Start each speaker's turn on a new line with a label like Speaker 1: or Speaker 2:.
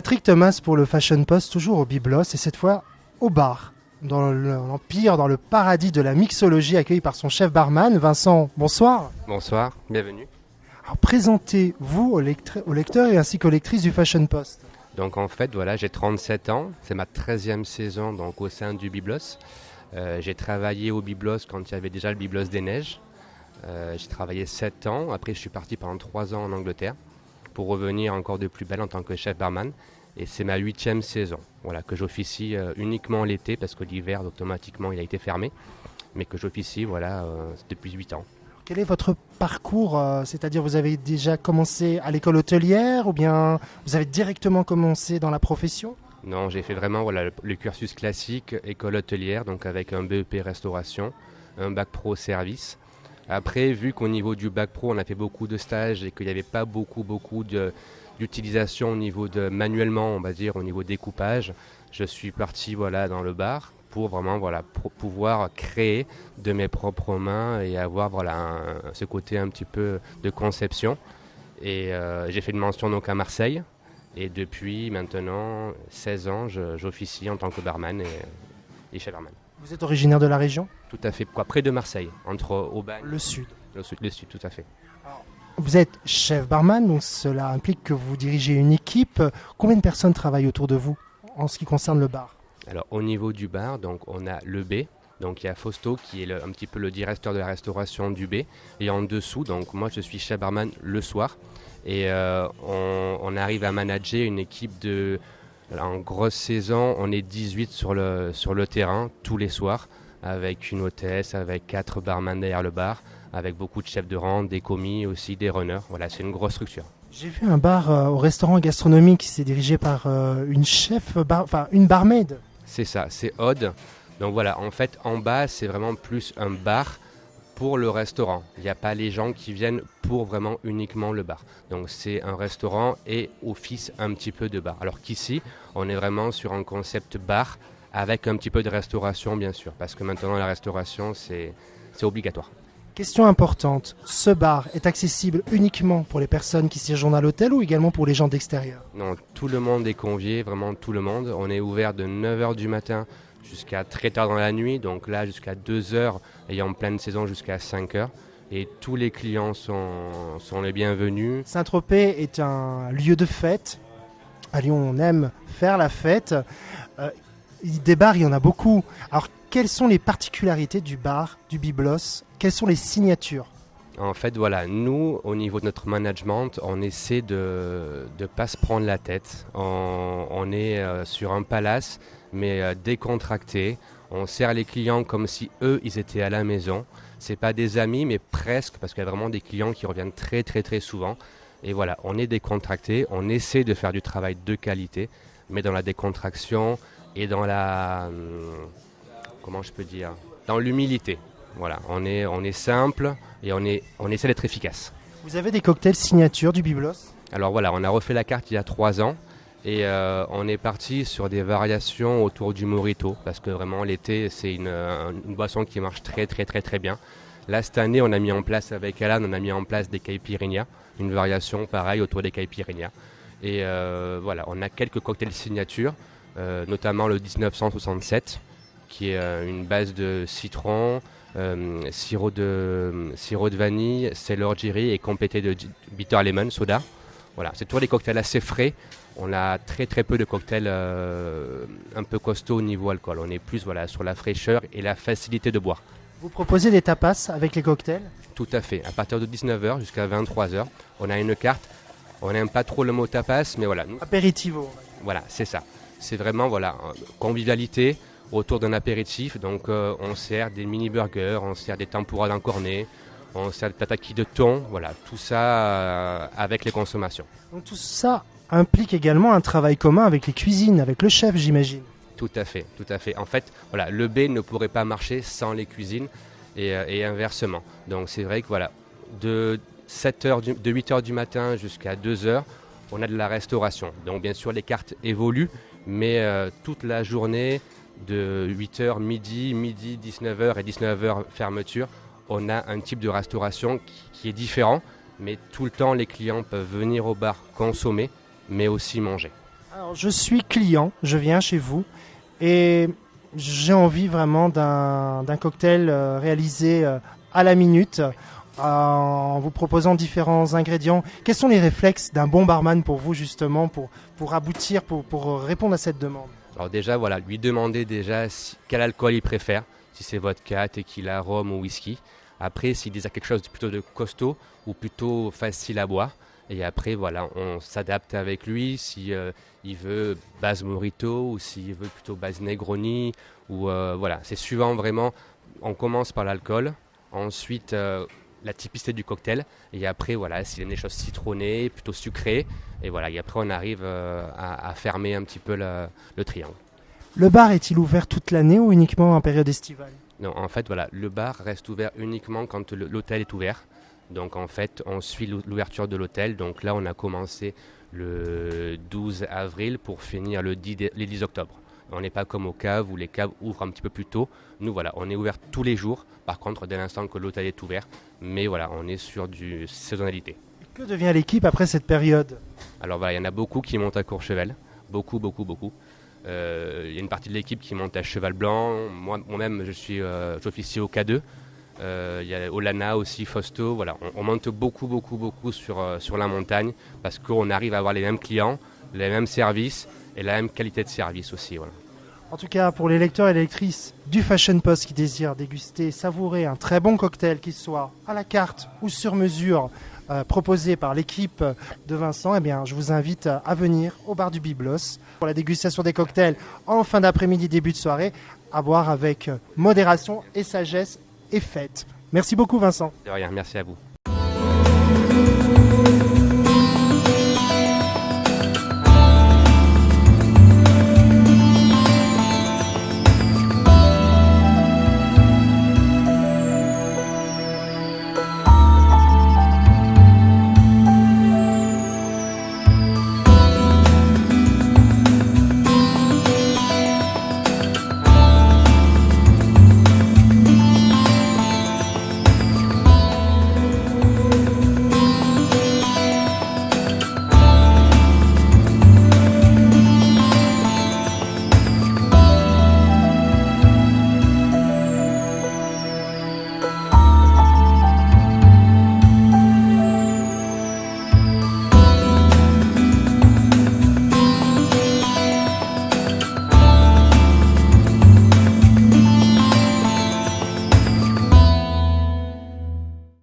Speaker 1: Patrick Thomas pour le Fashion Post, toujours au Byblos et cette fois au bar, dans l'empire, dans le paradis de la mixologie, accueilli par son chef barman. Vincent, bonsoir.
Speaker 2: Bonsoir, bienvenue.
Speaker 1: Alors présentez-vous aux lecteurs et ainsi qu'aux lectrices du Fashion Post.
Speaker 2: Donc en fait, voilà, j'ai 37 ans, c'est ma 13e saison donc, au sein du Byblos. J'ai travaillé au Byblos quand il y avait déjà le Byblos des Neiges. J'ai travaillé 7 ans, après je suis parti pendant 3 ans en Angleterre pour revenir encore de plus belle en tant que chef barman. Et c'est ma 8e saison, voilà, que j'officie uniquement l'été parce que l'hiver automatiquement il a été fermé, mais que j'officie voilà, depuis 8 ans.
Speaker 1: Quel est votre parcours C'est-à-dire vous avez déjà commencé à l'école hôtelière ou bien vous avez directement commencé dans la profession?
Speaker 2: Non, j'ai fait vraiment voilà, le cursus classique, école hôtelière, donc avec un BEP restauration, un bac pro service. Après, vu qu'au niveau du bac pro, on a fait beaucoup de stages et qu'il n'y avait pas beaucoup d'utilisation au niveau de manuellement, on va dire, au niveau découpage, je suis parti voilà, dans le bar pour vraiment voilà, pouvoir créer de mes propres mains et avoir voilà, ce côté un petit peu de conception. Et j'ai fait une mention donc à Marseille. Et depuis maintenant 16 ans, j'officie en tant que barman et chef barman.
Speaker 1: Vous êtes originaire de la région?
Speaker 2: Tout à fait, quoi, près de Marseille, entre Aubagne.
Speaker 1: Le sud.
Speaker 2: Le sud, tout à fait.
Speaker 1: Vous êtes chef barman, donc cela implique que vous dirigez une équipe. Combien de personnes travaillent autour de vous en ce qui concerne le bar?
Speaker 2: Alors au niveau du bar, donc on a le B, donc il y a Fausto qui est un petit peu le directeur de la restauration du B, et en dessous, donc moi je suis chef barman le soir, et on arrive à manager une équipe de, en grosse saison, on est 18 sur le terrain tous les soirs, avec une hôtesse, avec 4 barman derrière le bar, avec beaucoup de chefs de rang, des commis aussi, des runners, voilà c'est une grosse structure.
Speaker 1: J'ai vu un bar au restaurant gastronomique, c'est dirigé par une une barmaid.
Speaker 2: C'est ça, c'est Aude. Donc voilà, en fait, en bas, c'est vraiment plus un bar pour le restaurant. Il n'y a pas les gens qui viennent pour vraiment uniquement le bar. Donc c'est un restaurant et office un petit peu de bar. Alors qu'ici, on est vraiment sur un concept bar avec un petit peu de restauration, bien sûr. Parce que maintenant, la restauration, c'est obligatoire.
Speaker 1: Question importante, ce bar est accessible uniquement pour les personnes qui séjournent à l'hôtel ou également pour les gens d'extérieur?
Speaker 2: Non, tout le monde est convié, vraiment tout le monde. On est ouvert de 9h du matin jusqu'à très tard dans la nuit, donc là jusqu'à 2h et en pleine saison jusqu'à 5h. Et tous les clients sont les bienvenus.
Speaker 1: Saint-Tropez est un lieu de fête. À Lyon, on aime faire la fête. Des bars, il y en a beaucoup. Alors, quelles sont les particularités du bar, du Byblos? Quelles sont les signatures?
Speaker 2: En fait, voilà, nous, au niveau de notre management, on essaie de ne pas se prendre la tête. On est sur un palace, mais décontracté. On sert les clients comme si eux, ils étaient à la maison. C'est pas des amis, mais presque, parce qu'il y a vraiment des clients qui reviennent très, très, très souvent. Et voilà, on est décontracté. On essaie de faire du travail de qualité, mais dans la décontraction et dans la... comment je peux dire? Dans l'humilité. Voilà, on est simple et on essaie d'être efficace.
Speaker 1: Vous avez des cocktails signature du Byblos?
Speaker 2: Alors voilà, on a refait la carte il y a 3 ans et on est parti sur des variations autour du mojito parce que vraiment l'été c'est une boisson qui marche très très très très bien. Là cette année on a mis en place avec Alan, on a mis en place des caipirinhas, une variation pareille autour des caipirinhas. Et voilà, on a quelques cocktails signature, notamment le 1967 qui est une base de citron, sirop de vanille, Sailor Jerry et complété de bitter lemon soda. Voilà, c'est toujours des cocktails assez frais. On a très très peu de cocktails un peu costauds au niveau alcool. On est plus voilà, sur la fraîcheur et la facilité de boire.
Speaker 1: Vous proposez des tapas avec les cocktails?
Speaker 2: Tout à fait. À partir de 19h jusqu'à 23h, on a une carte. On n'aime pas trop le mot tapas, mais voilà.
Speaker 1: Aperitivo.
Speaker 2: Voilà, c'est ça. C'est vraiment voilà, convivialité autour d'un apéritif. Donc on sert des mini burgers, on sert des tempura d'encornet, on sert des tataki de thon, voilà, tout ça avec les consommations.
Speaker 1: Donc tout ça implique également un travail commun avec les cuisines, avec le chef, j'imagine.
Speaker 2: Tout à fait, tout à fait. En fait, voilà, le B ne pourrait pas marcher sans les cuisines et inversement. Donc c'est vrai que voilà, de 8h du matin jusqu'à 2h, on a de la restauration. Donc bien sûr les cartes évoluent, mais toute la journée de 8h midi, 19h et 19h fermeture, on a un type de restauration qui est différent, mais tout le temps les clients peuvent venir au bar consommer, mais aussi manger.
Speaker 1: Alors, je suis client, je viens chez vous et j'ai envie vraiment d'un cocktail réalisé à la minute en vous proposant différents ingrédients. Quels sont les réflexes d'un bon barman pour vous justement pour aboutir, pour répondre à cette demande?
Speaker 2: Alors déjà, voilà, lui demander déjà quel alcool il préfère, si c'est vodka, tequila, rhum ou whisky. Après, s'il désire quelque chose de plutôt de costaud ou plutôt facile à boire. Et après, voilà, on s'adapte avec lui si il veut base Mojito ou s'il veut plutôt base Negroni. Ou voilà, c'est suivant vraiment. On commence par l'alcool, ensuite la typicité du cocktail. Et après, voilà, s'il aime des choses citronnées, plutôt sucrées. Et voilà, et après, on arrive à fermer un petit peu le triangle.
Speaker 1: Le bar est-il ouvert toute l'année ou uniquement en période estivale?
Speaker 2: Non, en fait, voilà, le bar reste ouvert uniquement quand l'hôtel est ouvert. Donc en fait, on suit l'ouverture de l'hôtel. Donc là, on a commencé le 12 avril pour finir le 10 octobre. On n'est pas comme aux caves où les caves ouvrent un petit peu plus tôt. Nous, voilà, on est ouvert tous les jours. Par contre, dès l'instant que l'hôtel est ouvert. Mais voilà, on est sur du saisonnalité.
Speaker 1: Que devient l'équipe après cette période?
Speaker 2: Alors voilà, il y en a beaucoup qui montent à Courchevel. Beaucoup, beaucoup, beaucoup. Il y a une partie de l'équipe qui monte à Cheval Blanc. Moi-même, j'officie au K2. Il y a Olana aussi, Fausto. Voilà, on monte beaucoup, beaucoup, beaucoup sur la montagne parce qu'on arrive à avoir les mêmes clients, les mêmes services et la même qualité de service aussi. Voilà.
Speaker 1: En tout cas, pour les lecteurs et les lectrices du Fashion Post qui désirent déguster, savourer un très bon cocktail, qu'il soit à la carte ou sur mesure, proposé par l'équipe de Vincent, eh bien, je vous invite à venir au bar du Byblos pour la dégustation des cocktails en fin d'après-midi, début de soirée, à boire avec modération et sagesse et fête. Merci beaucoup Vincent.
Speaker 2: De rien, merci à vous.